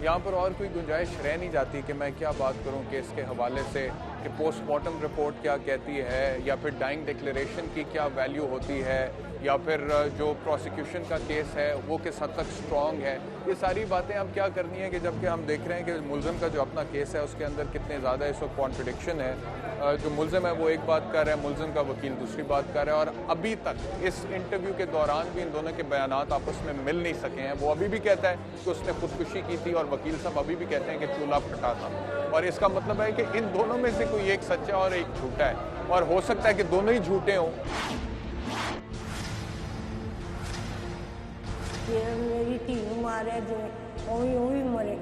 यहाँ पर और कोई गुंजाइश रह नहीं जाती कि मैं क्या बात करूँ केस के हवाले से, कि पोस्टमार्टम रिपोर्ट क्या कहती है, या फिर डाइंग डिक्लेरेशन की क्या वैल्यू होती है, या फिर जो प्रोसिक्यूशन का केस है वो किस हद तक स्ट्रॉन्ग है। ये सारी बातें अब क्या करनी है कि जबकि हम देख रहे हैं कि मुलज़िम का जो अपना केस है उसके अंदर कितने ज़्यादा इस वक्त कॉन्ट्रडिक्शन है। जो मुलज़िम है वो एक बात कर रहा है, मुलज़िम का वकील दूसरी बात कर रहा है, और अभी तक इस इंटरव्यू के दौरान भी इन दोनों के बयानात आपस में मिल नहीं सके हैं। वो अभी भी कहता है कि उसने खुदकुशी की थी और वकील साहब अभी भी कहते हैं कि चूल्हा फटा था, और इसका मतलब है कि इन दोनों में से कोई एक सच्चा और एक झूठा है, और हो सकता है कि दोनों ही झूठे हों। मेरी धी ਨੂੰ ਮਾਰਿਆ ਜਿਵੇਂ ਉਹ ਵੀ ਮਰੇ।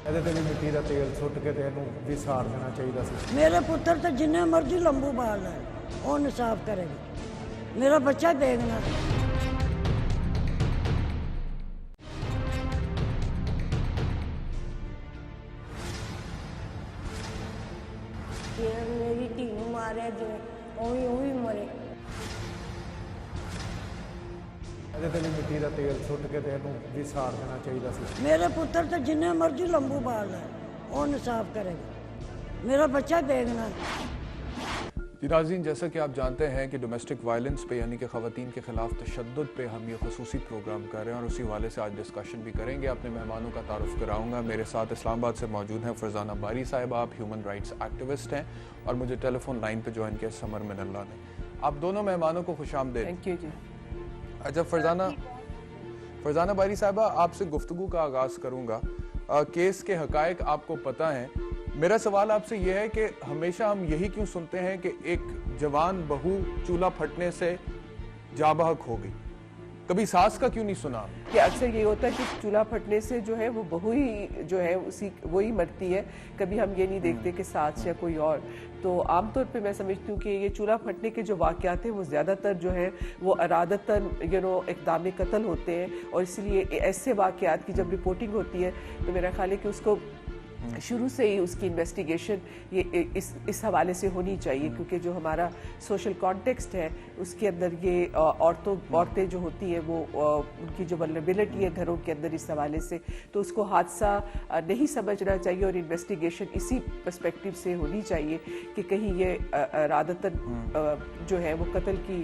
ਇਹਦੇ ਤੇ ਵੀ ਮਿੱਟੀ ਦਾ ਤੇਲ ਸੁੱਟ ਕੇ ਤੇ ਇਹਨੂੰ ਵੀ ਸਾੜ ਦੇਣਾ ਚਾਹੀਦਾ ਸੀ। ਮੇਰੇ ਪੁੱਤਰ ਤੇ ਜਿੰਨੇ ਮਰਜ਼ੀ ਲੰਬੂ ਬਾਲ ਲੈ, ਉਹ ਇਨਸਾਫ ਕਰੇਗਾ। ਮੇਰਾ ਬੱਚਾ ਬੇਗਨਾ ਹੈ। ਮੇਰੀ धी ਨੂੰ ਮਾਰਿਆ ਜਿਵੇਂ ਉਹ ਵੀ ਮਰੇ। ਇਹਦੇ ਤੇ ਵੀ ਮਿੱਟੀ ਦਾ ਤੇਲ ਸੁੱਟ ਕੇ ਤੇ ਇਹਨੂੰ ਵੀ ਸਾੜ ਦੇਣਾ ਚਾਹੀਦਾ ਸੀ। ਮੇਰੇ ਪੁੱਤਰ ਤੇ ਜਿੰਨੇ ਮਰਜ਼ੀ ਲੰਬੂ ਬਾਲ ਲੈ, ਉਹ ਇਨਸਾਫ ਕਰੇਗਾ। ਮੇਰਾ ਬੱਚਾ ਬੇਗਨਾ है। जी नाज़रीन, जैसा कि आप जानते हैं कि डोमेस्टिक वायलेंस पे यानी कि ख़वातीन के ख़िलाफ़ तशद्दुद पे हम ये ख़ुसूसी प्रोग्राम कर रहे हैं, और उसी हवाले से आज डिस्कशन भी करेंगे। अपने मेहमानों का तारुफ़ कराऊंगा। मेरे साथ इस्लामाबाद से मौजूद हैं फ़रज़ाना बारी साहिबा, आप ह्यूमन राइट्स एक्टिविस्ट हैं, और मुझे टेलीफोन लाइन पर ज्वाइन किया समर मिनल्ला ने। आप दोनों मेहमानों को खुशामदीद। थैंक यू जी। अच्छा, फ़रज़ाना बारी साहिबा, आपसे गुफ्तगू का आगाज़ करूँगा। केस के हक़ाइक़ आपको पता हैं मेरा सवाल आपसे यह है कि हमेशा हम यही क्यों सुनते हैं कि एक जवान बहू चूल्हा फटने से जाबहक हो गई, कभी सास का क्यों नहीं सुना? कि अक्सर ये होता है कि चूल्हा फटने से जो है वो बहू ही जो है उसी वही मरती है, कभी हम ये नहीं देखते कि सास या कोई और। तो आमतौर पे मैं समझती हूँ कि ये चूल्हा फटने के जो वाक़यात हैं वो ज़्यादातर जो है वो इरादतन इक़दाम कत्ल होते हैं, और इसलिए ऐसे वाक़यात की जब रिपोर्टिंग होती है तो मेरा ख्याल है कि उसको शुरू से ही उसकी इन्वेस्टिगेशन ये इस हवाले से होनी चाहिए, क्योंकि जो हमारा सोशल कॉन्टेक्स्ट है उसके अंदर ये औरतें जो होती हैं वो उनकी जो वल्नरेबिलिटी है घरों के अंदर इस हवाले से, तो उसको हादसा नहीं समझना चाहिए और इन्वेस्टिगेशन इसी पर्सपेक्टिव से होनी चाहिए कि कहीं ये इरादतन जो है वो कत्ल की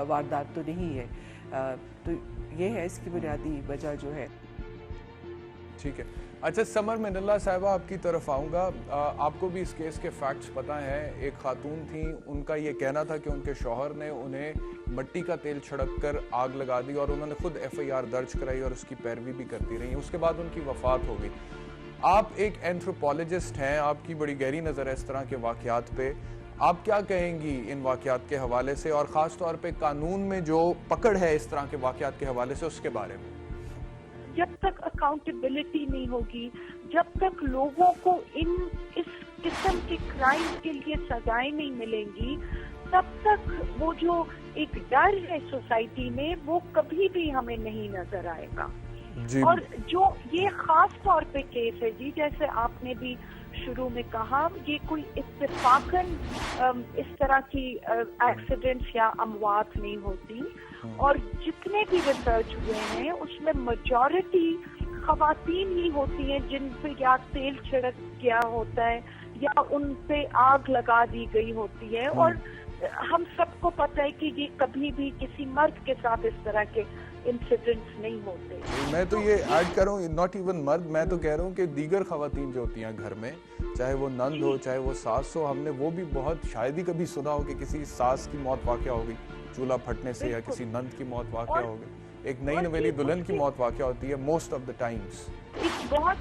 वारदात तो नहीं है। तो ये है इसकी बुनियादी वजह जो है। ठीक है। अच्छा, समर मिनल्ला साहिबा, आपकी तरफ आऊँगा। आपको भी इस केस के फैक्ट्स पता हैं। एक खातून थी, उनका ये कहना था कि उनके शौहर ने उन्हें मट्टी का तेल छिड़क कर आग लगा दी और उन्होंने खुद FIR दर्ज कराई और उसकी पैरवी भी करती रही। उसके बाद उनकी वफात हो गई। आप एक एंथ्रोपोलॉजिस्ट हैं, आपकी बड़ी गहरी नज़र है इस तरह के वाक़यात पे। आप क्या कहेंगी इन वाक़यात के हवाले से, और ख़ास तौर पे कानून में जो पकड़ है इस तरह के वाक़यात के हवाले से, उसके बारे में? जब तक अकाउंटेबिलिटी नहीं होगी, जब तक लोगों को इस किस्म के क्राइम के लिए सजाएं नहीं मिलेंगी, तब तक वो जो एक डर है सोसाइटी में वो कभी भी हमें नहीं नजर आएगा। और जो ये खास तौर पे केस है जी, जैसे आपने भी शुरू में कहा, ये कोई इत्तेफाकन इस तरह की एक्सीडेंट्स या अमवात नहीं होती, और जितने भी रिसर्च हुए हैं उसमें मेजॉरिटी खवातीन ही होती हैं जिन पे या तेल छिड़क गया होता है या उन पे आग लगा दी गई होती है। और हम सबको पता है कि ये कभी भी किसी मर्द के साथ इस तरह के इंसिडेंट्स नहीं होते। मैं तो ये ऐड कर रहा हूँ, नॉट इवन मर्द, मैं तो कह रहा हूँ कि दीगर खवातीन जो होती हैं घर में, चाहे वो नंद हो चाहे वो सास हो, हमने वो भी बहुत शायद ही कभी सुना हो कि किसी सास की मौत वाक़या हो गई चूल्हा फटने से, या किसी नंद की मौत वाक़या हो गई। एक नई नवेली दुल्हन की मौत वाक़या होती है मोस्ट ऑफ द टाइम्स। एक बहुत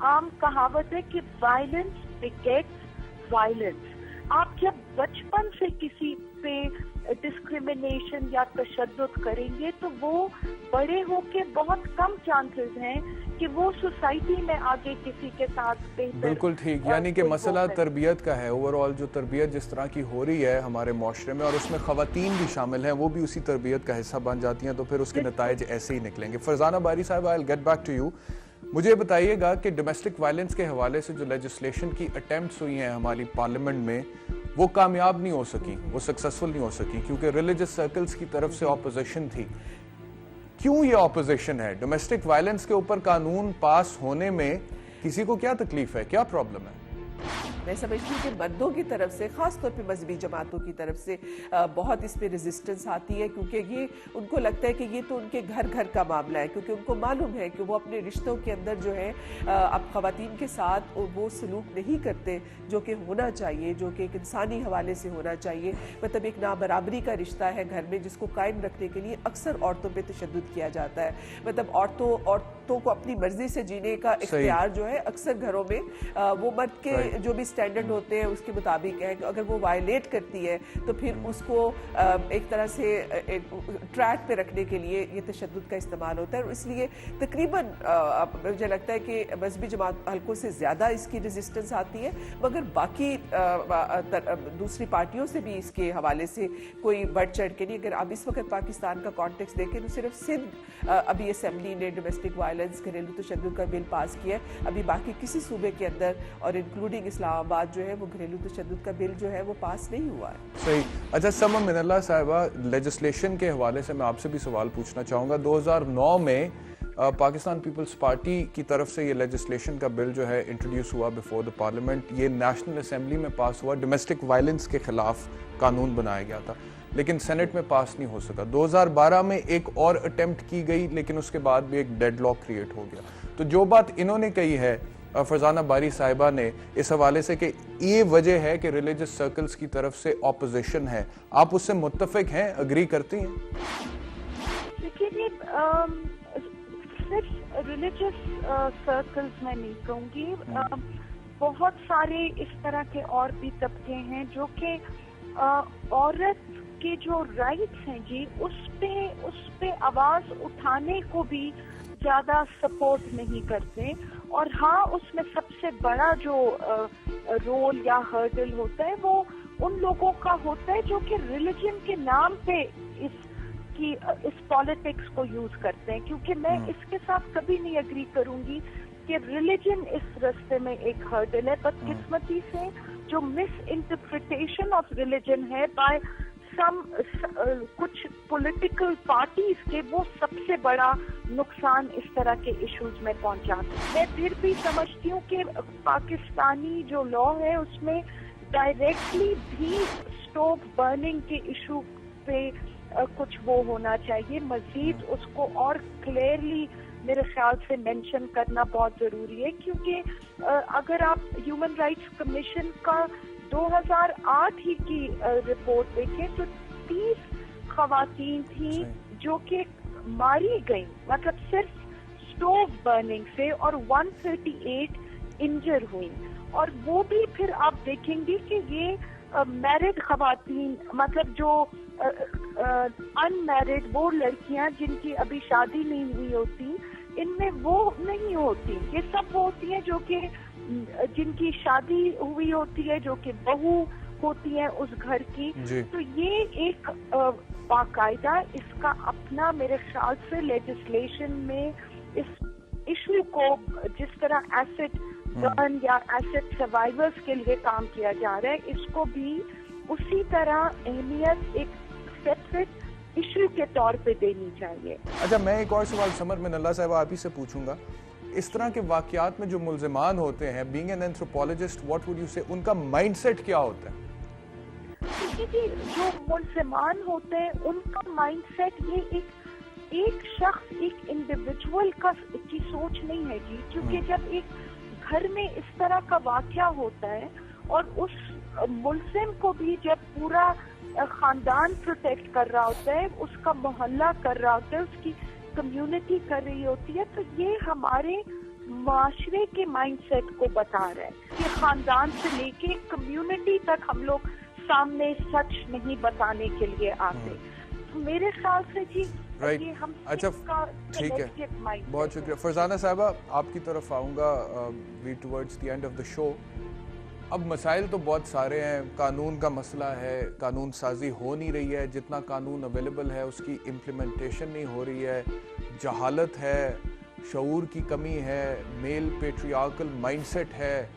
आम कहावत है कि वायलेंस बिगेट्स वायलेंस। आप जब बचपन से किसी पे डिस्क्रिमिनेशन या तशद्दुद करेंगे तो वो बड़े होके बहुत कम चांसेस हैं कि वो सोसाइटी में आगे किसी के साथ बेहतर। बिल्कुल ठीक, यानी कि मसला तरबियत का है। ओवरऑल जो तरबियत जिस तरह की हो रही है हमारे माशरे में, और उसमें ख़वातीन भी शामिल हैं, वो भी उसी तरबियत का हिस्सा बन जाती हैं, तो फिर उसके नताइज ऐसे ही निकलेंगे। फरजाना बारी साहब, I will get back to you. मुझे बताइएगा कि डोमेस्टिक वायलेंस के हवाले से जो लेजिस्लेशन की अटेम्प्ट्स हुई हैं हमारी पार्लियामेंट में, वो कामयाब नहीं हो सकी, वो सक्सेसफुल नहीं हो सकी, क्योंकि रिलीजियस सर्कल्स की तरफ से ऑपोजिशन थी। क्यों ये ऑपोजिशन है? डोमेस्टिक वायलेंस के ऊपर कानून पास होने में किसी को क्या तकलीफ है, क्या प्रॉब्लम है? मैं समझती हूँ कि मर्दों की तरफ से, खास तौर पे मजहबी जमातों की तरफ से बहुत इस पे रेजिस्टेंस आती है, क्योंकि ये उनको लगता है कि ये तो उनके घर घर का मामला है, क्योंकि उनको मालूम है कि वो अपने रिश्तों के अंदर जो है अब ख़वातीन के साथ वो सलूक नहीं करते जो कि होना चाहिए, जो कि एक इंसानी हवाले से होना चाहिए। मतलब एक नाबराबरी का रिश्ता है घर में, जिसको कायम रखने के लिए अक्सर औरतों पर तशद्दुद किया जाता है। मतलब औरतों को अपनी मर्जी से जीने का इख्तियार जो है अक्सर घरों में वो मर्द के जो भी स्टैंडर्ड होते हैं उसके मुताबिक है कि अगर वो वायलेट करती है तो फिर उसको एक तरह से ट्रैक पे रखने के लिए ये तशद्दुद का इस्तेमाल होता है। और इसलिए तकरीबन मुझे लगता है कि मजहबी जमात हल्कों से ज़्यादा इसकी रेजिस्टेंस आती है, मगर बाकी दूसरी पार्टियों से भी इसके हवाले से कोई बढ़ चढ़ के नहीं। अगर आप इस वक्त पाकिस्तान का कॉन्टेक्स्ट देखें तो सिर्फ सिंध अभी असेंबली ने डोमेस्टिक वायलेंस, घरेलू तशद्दुद का बिल पास किया है। अभी बाकी किसी सूबे के अंदर और इंक्लूडिंग इस्लामाबाद जो है वो घरेलू तशद्दुद का बिल जो है वो पास नहीं हुआ है। सही। अच्छा, समर मिनल्ला साहिबा, लेजिस्लेशन के हवाले से मैं आपसे भी सवाल पूछना चाहूँगा। 2009 में पाकिस्तान पीपल्स पार्टी की तरफ से ये लेजिस्लेशन का बिल जो है इंट्रोड्यूस हुआ बिफोर द पार्लियामेंट। ये नेशनल असेंबली में पास हुआ, डोमेस्टिक वायलेंस के खिलाफ कानून बनाया गया था, लेकिन सेनेट में पास नहीं हो सका। 2012 में एक और अटेम्प्ट की गई, लेकिन उसके बाद भी एक डेडलॉक क्रिएट हो गया। तो जो बात इन्होंने कही है फरजाना बारी साहिबा ने इस हवाले से कि ये वजह है कि रिलीजियस सर्कल्स की तरफ से ऑपोजिशन है, आप उससे मुत्तफिक हैं, अग्री करती हैं? देखिए, सिर्फ रिलीजियस सर्कल्स मैं नहीं कहूँगी, बहुत सारे इस तरह के और भी तबके हैं जो कि औरत के जो राइट्स हैं जी, उस पे आवाज उठाने को भी ज्यादा सपोर्ट नहीं करते। और हाँ, उसमें सबसे बड़ा जो रोल या हर्डल होता है वो उन लोगों का होता है जो कि रिलीजन के नाम पे इस पॉलिटिक्स को यूज करते हैं। क्योंकि मैं इसके साथ कभी नहीं एग्री करूंगी कि रिलीजन इस रास्ते में एक हर्डल है। बदकिस्मती से जो मिस इंटरप्रिटेशन ऑफ रिलीजन है बाय कुछ पॉलिटिकल पार्टीज के, वो सबसे बड़ा नुकसान इस तरह के इश्यूज में पहुंचाते हैं। मैं फिर भी समझती हूँ कि पाकिस्तानी जो लॉ है उसमें डायरेक्टली भी स्टोव बर्निंग के इशू पे कुछ वो होना चाहिए। मजीद उसको और क्लियरली मेरे ख्याल से मेंशन करना बहुत जरूरी है। क्योंकि अगर आप ह्यूमन राइट्स कमीशन का 2008 ही की रिपोर्ट देखें तो 30 खवातीन थी जो कि मारी गई, मतलब सिर्फ स्टोव बर्निंग से, और 138 इंजर हुई। और वो भी फिर आप देखेंगे कि ये मैरिड खवातीन, मतलब जो अनमैरिड वो लड़कियां जिनकी अभी शादी नहीं हुई होती, इनमें वो नहीं होती। ये सब वो होती हैं जो कि जिनकी शादी हुई होती है, जो कि बहू होती है उस घर की। तो ये एक बाकायदा इसका अपना मेरे ख्याल से लेजिस्लेशन में इस इशू को, जिस तरह एसिड बर्न या एसिड सर्वाइवर्स के लिए काम किया जा रहा है, इसको भी उसी तरह अहमियत एक सेपरेट इशू के तौर पे देनी चाहिए। अच्छा, मैं एक और सवाल समर मिनल्ला साहब आप ही से पूछूंगा। इस तरह के वाकयात में जो मुल्जिमान होते हैं, being an anthropologist, what would you से, उनका माइंडसेट क्या होता है? जी, जो मुल्जिमान होते हैं उनका माइंडसेट ये एक शख्स, एक इंडिविजुअल की सोच नहीं है जी। क्योंकि जब एक घर में इस तरह का वाकया होता है और उस मुल्जिम को भी जब पूरा खानदान प्रोटेक्ट कर रहा होता है, उसका मोहल्ला कर रहा होता है, उसकी कम्युनिटी कर रही होती है, तो ये हमारे माशरे के माइंडसेट को बता रहा है कि खानदान से लेके कम्युनिटी तक हम लोग सामने सच नहीं बताने के लिए आते। तो मेरे ख्याल से जी ये हम अच्छा, ठीक है, बहुत शुक्रिया। फरजाना साहबा, आपकी तरफ आऊँगा we towards the end of the show. अब मसाइल तो बहुत सारे हैं। कानून का मसला है, कानून साजी हो नहीं रही है, जितना कानून अवेलेबल है उसकी इम्प्लीमेंटेशन नहीं हो रही है, जहालत है, शऊर की कमी है, मेल पेट्रियार्कल माइंडसेट है,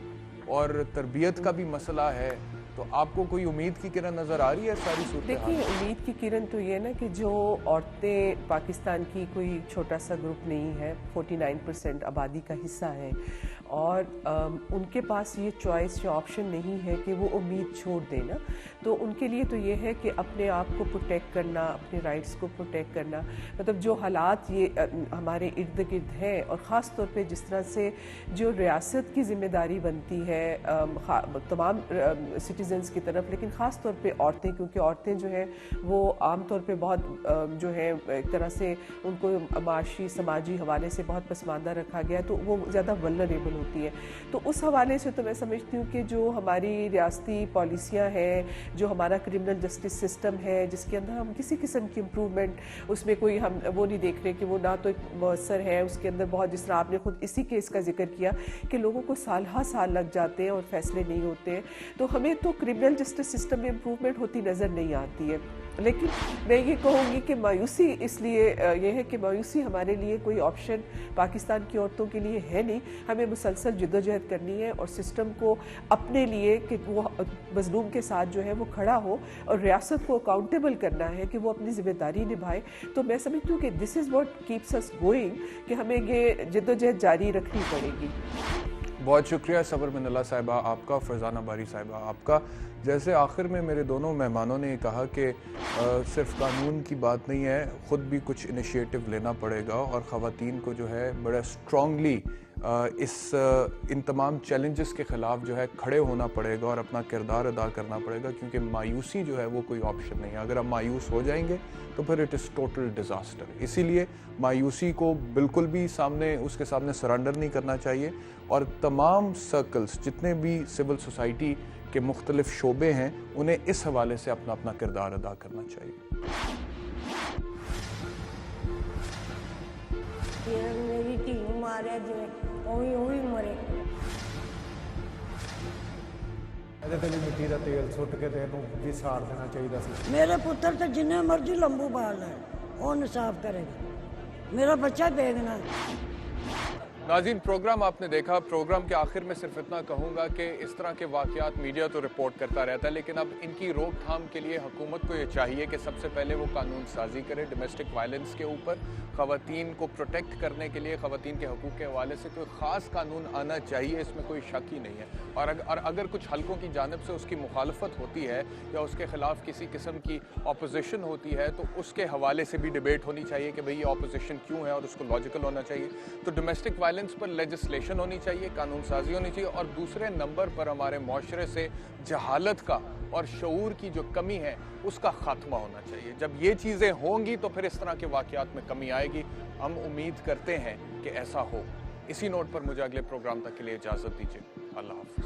और तरबियत का भी मसला है। तो आपको कोई उम्मीद की किरण नज़र आ रही है सारी सूरत? देखिए, उम्मीद की किरण तो ये ना कि जो औरतें पाकिस्तान की कोई छोटा सा ग्रुप नहीं है, 49% आबादी का हिस्सा है, और उनके पास ये चॉइस या ऑप्शन नहीं है कि वो उम्मीद छोड़ दें ना। तो उनके लिए तो ये है कि अपने आप को प्रोटेक्ट करना, अपने राइट्स को प्रोटेक्ट करना। मतलब जो हालात ये हमारे इर्द गिर्द हैं, और ख़ास तौर पे जिस तरह से जो रियासत की ज़िम्मेदारी बनती है तमाम सिटीजन्स की तरफ, लेकिन ख़ास तौर पे औरतें, क्योंकि औरतें जो है वो आम तौर पे बहुत जो है एक तरह से उनको माशी समाजी हवाले से बहुत पसमानदा रखा गया, तो वो ज़्यादा वल्नरेबल होती है। तो उस हवाले से तो मैं समझती हूँ कि जो हमारी रियासती पॉलिसियाँ हैं, जो हमारा क्रिमिनल जस्टिस सिस्टम है, जिसके अंदर हम किसी किस्म की इम्प्रूवमेंट, उसमें कोई हम वो नहीं देख रहे कि वो ना तो मौसर है, उसके अंदर बहुत, जिस तरह आपने खुद इसी केस का जिक्र किया कि लोगों को साल लग जाते हैं और फैसले नहीं होते हैं। तो हमें तो क्रिमिनल जस्टिस सिस्टम में इम्प्रूवमेंट होती नज़र नहीं आती है। लेकिन मैं ये कहूँगी कि मायूसी इसलिए ये है कि मायूसी हमारे लिए कोई ऑप्शन पाकिस्तान की औरतों के लिए है नहीं। हमें मुसलसल जद्दोजहद करनी है और सिस्टम को अपने लिए कि वो मजलूम के साथ जो है वो खड़ा हो, और रियासत को अकाउंटेबल करना है कि वो अपनी जिम्मेदारी निभाए। तो मैं समझती हूँ कि this is what keeps us going, कि हमें ये जद्दोजहद जारी रखनी पड़ेगी। बहुत शुक्रिया सबर मिनल्ला साहिबा आपका, फरजाना बारी साहिबा आपका। जैसे आखिर में मेरे दोनों मेहमानों ने कहा कि सिर्फ कानून की बात नहीं है, ख़ुद भी कुछ इनिशिएटिव लेना पड़ेगा और ख़वातीन को जो है बड़ा स्ट्रांगली इन तमाम चैलेंजेस के ख़िलाफ़ जो है खड़े होना पड़ेगा और अपना किरदार अदा करना पड़ेगा, क्योंकि मायूसी जो है वो कोई ऑप्शन नहीं है। अगर आप मायूस हो जाएंगे तो फिर इट इज़ टोटल डिज़ास्टर। इसीलिए मायूसी को बिल्कुल भी उसके सामने सरेंडर नहीं करना चाहिए, और तमाम सर्कल्स जितने भी सिविल सोसाइटी के मुख्तलिफ शोबे हैं उन्हें इस हवाले से अपना अपना किरदार अदा करना चाहिए। मेरी धी मारे जिवें ओही मरे। ਇਹਦੇ ਤੇ ਵੀ ਮਿੱਟੀ ਦਾ ਤੇਲ ਸੁੱਟ ਕੇ ਤੇ ਇਹਨੂੰ ਵੀ ਸਾੜ ਦੇਣਾ ਚਾਹੀਦਾ ਸੀ। ਮੇਰੇ ਪੁੱਤਰ ਤੇ ਜਿੰਨੇ ਮਰਜ਼ੀ ਲੰਬੂ ਬਾਲ ਲੈ ਉਹ ਇਨਸਾਫ ਕਰੇਗਾ, ਮੇਰਾ ਬੱਚਾ ਬੇਗਨਾ। नाज़रीन, प्रोग्राम आपने देखा। प्रोग्राम के आखिर में सिर्फ इतना कहूँगा कि इस तरह के वाक़यात मीडिया तो रिपोर्ट करता रहता है, लेकिन अब इनकी रोकथाम के लिए हुकूमत को ये चाहिए कि सबसे पहले वो कानून साजी करे डोमेस्टिक वायलेंस के ऊपर। ख़वातीन को प्रोटेक्ट करने के लिए ख़वातीन के हकूक़ के हवाले से कोई ख़ास कानून आना चाहिए, इसमें कोई शक ही नहीं है। और अगर कुछ हलकों की जानिब से उसकी मुखालफत होती है या उसके ख़िलाफ़ किसी किस्म की अपोजिशन होती है तो उसके हवाले से भी डिबेट होनी चाहिए कि भाई ये अपोजिशन क्यों है और उसको लॉजिकल होना चाहिए। तो डोमेस्टिक वायलेंस पर लेजिस्लेशन होनी चाहिए, कानून साजी होनी चाहिए, और दूसरे नंबर पर हमारे माशरे से जहालत का और शऊर की जो कमी है उसका खात्मा होना चाहिए। जब ये चीज़ें होंगी तो फिर इस तरह के वाक़यात में कमी आएगी। हम उम्मीद करते हैं कि ऐसा हो। इसी नोट पर मुझे अगले प्रोग्राम तक के लिए इजाज़त दीजिए। अल्लाह हाफ़िज़।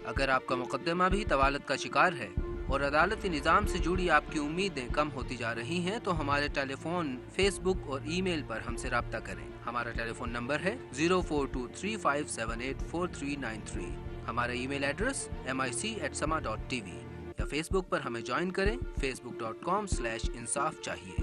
अगर आपका मुकदमा भी तवालत का शिकार है और अदालती निज़ाम से जुड़ी आपकी उम्मीदें कम होती जा रही हैं तो हमारे टेलीफोन, फेसबुक और ईमेल पर हमसे रब्ता करें। हमारा टेलीफोन नंबर है 0423578439 हमारा ईमेल एड्रेस mic@sama.tv या फेसबुक पर हमें ज्वाइन करें facebook.com/इंसाफ चाहिए।